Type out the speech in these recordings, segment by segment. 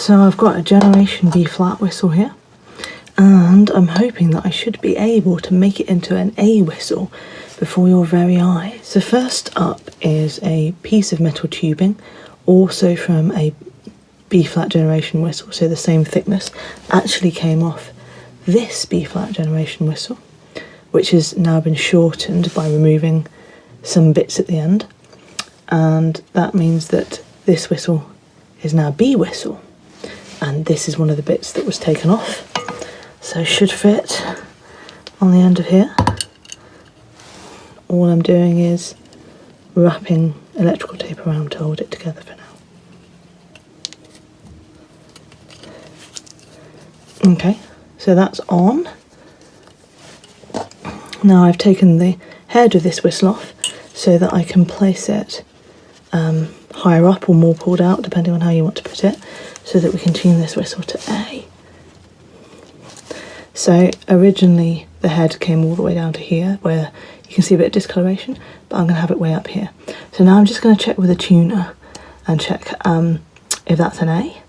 So I've got a Generation B flat whistle here, and I'm hoping that I should be able to make it into an A whistle before your very eyes. So first up is a piece of metal tubing, also from a B flat Generation whistle, so the same thickness, actually came off this B flat Generation whistle, which has now been shortened by removing some bits at the end, and that means that this whistle is now B whistle, and this is one of the bits that was taken off, so should fit on the end of here. All I'm doing is wrapping electrical tape around to hold it together for now. Okay, so that's on. Now I've taken the head of this whistle off so that I can place it higher up or more pulled out, depending on how you want to put it, so that we can tune this whistle to A. So originally the head came all the way down to here, where you can see a bit of discoloration, but I'm going to have it way up here. So now I'm just going to check with a tuner and check if that's an A,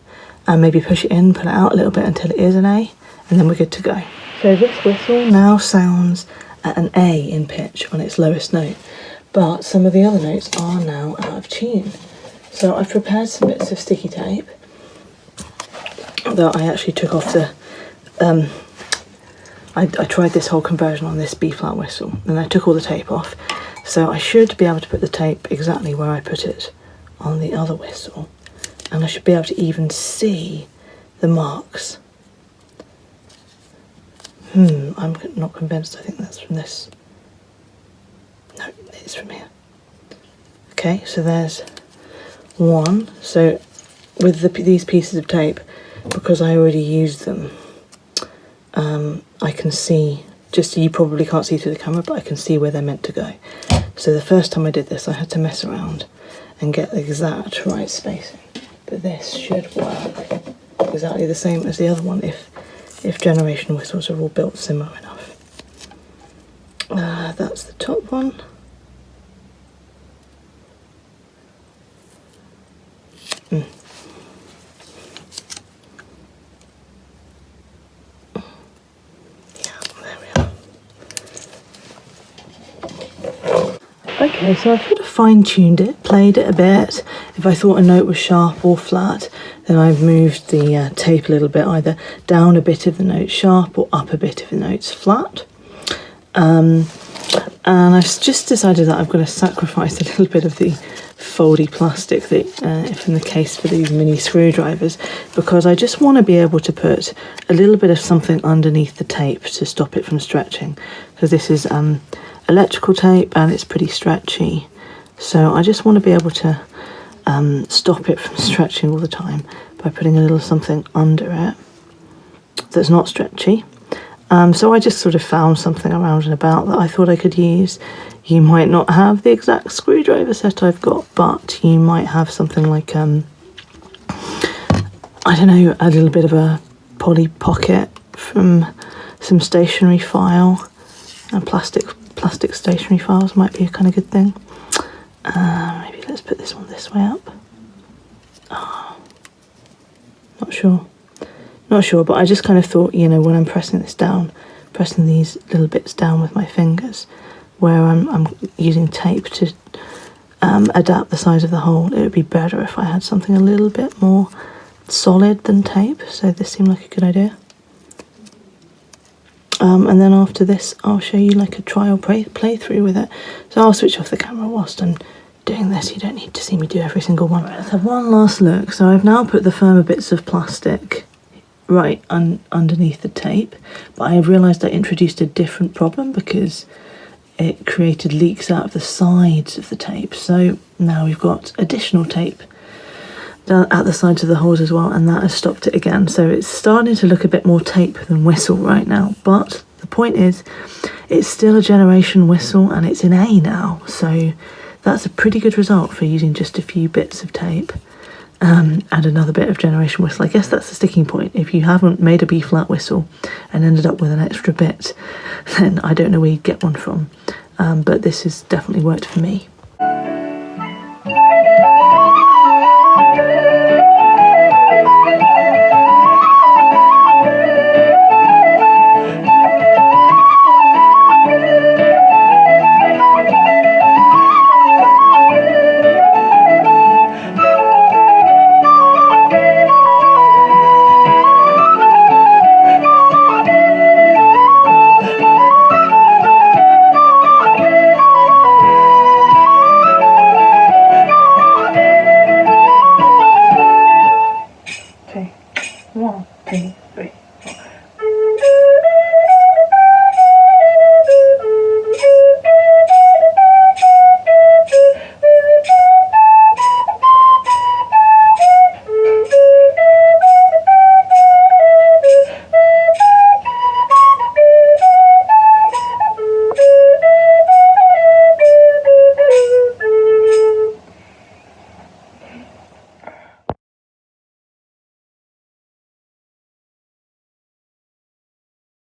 and maybe push it in, pull it out a little bit until it is an A, and then we're good to go. So this whistle now sounds at an A in pitch on its lowest note, but some of the other notes are now out of tune. So I've prepared some bits of sticky tape that I actually took off the I tried this whole conversion on this B flat whistle, and I took all the tape off, so I should be able to put the tape exactly where I put it on the other whistle, and I should be able to even see the marks. I'm not convinced. I think that's from this. No, it's from here. Okay, so there's one. So with these pieces of tape, because I already used them, I can see, just you probably can't see through the camera, but I can see where they're meant to go. So the first time I did this, I had to mess around and get the exact right spacing. But this should work exactly the same as the other one if Generation whistles are all built similar enough. That's the top one. Okay, so I've sort of fine-tuned it, played it a bit. If I thought a note was sharp or flat, then I've moved the tape a little bit, either down a bit if the note's sharp or up a bit if the note's flat. And I've just decided that I've got to sacrifice a little bit of the foldy plastic that in the case for these mini screwdrivers, because I just want to be able to put a little bit of something underneath the tape to stop it from stretching, because this is electrical tape and it's pretty stretchy, so I just want to be able to stop it from stretching all the time by putting a little something under it that's not stretchy. So I just sort of found something around and about that I thought I could use. You might not have the exact screwdriver set I've got, but you might have something like I don't know, a little bit of a Polly Pocket from some stationery file, and plastic stationery files might be a kind of good thing. Maybe let's put this one this way up. Oh, not sure, but I just kind of thought, you know, when I'm pressing this down, pressing these little bits down with my fingers, where I'm using tape to adapt the size of the hole, it would be better if I had something a little bit more solid than tape, so this seemed like a good idea. And then after this, I'll show you like a trial playthrough with it. So I'll switch off the camera whilst I'm doing this. You don't need to see me do every single one. Right, let's have one last look. So I've now put the firmer bits of plastic right underneath the tape, but I realised I introduced a different problem because it created leaks out of the sides of the tape. So now we've got additional tape down at the sides of the holes as well, and that has stopped it again. So it's starting to look a bit more tape than whistle right now, but the point is it's still a Generation whistle and it's in A now, so that's a pretty good result for using just a few bits of tape and another bit of Generation whistle. I guess that's the sticking point. If you haven't made a B flat whistle and ended up with an extra bit, then I don't know where you'd get one from, but this has definitely worked for me.